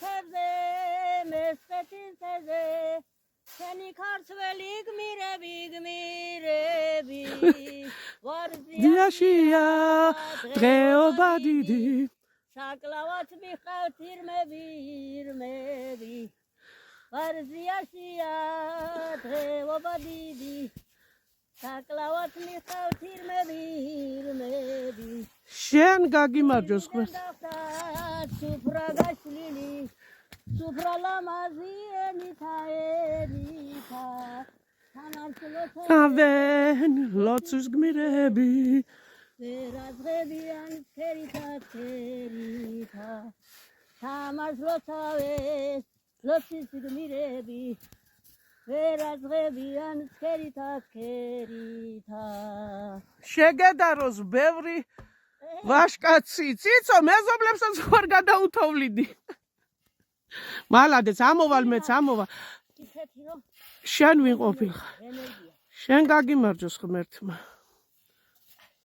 თევზე მესხეთის თევზე შენი ქართველი გმირები დიაშია დღეობა დიდი საკლავად მიყავთ ირმები ვარზიაშია დღეობა დიდი საკლავად მიყავთ ირმები შენ გაგიმარჯოს ღმერთს სუფრა გაშლილი სუფრა ლამაზი ენითა თავენ ლოცვის გმირები ვერაზღებიან ქერითა თამაშ ლოცავეს ლოცვის გმირები ვერაზღებიან ქერითა შეგედაროს ბევრი ვაშკაცი ციცო მეზობლებსაც ხარ გადაუთოვლიდი მალადეც ამოვალ მეც ამოვალ შენ ვინყოფილ შენ გაგიმარჯოს ღმერთმა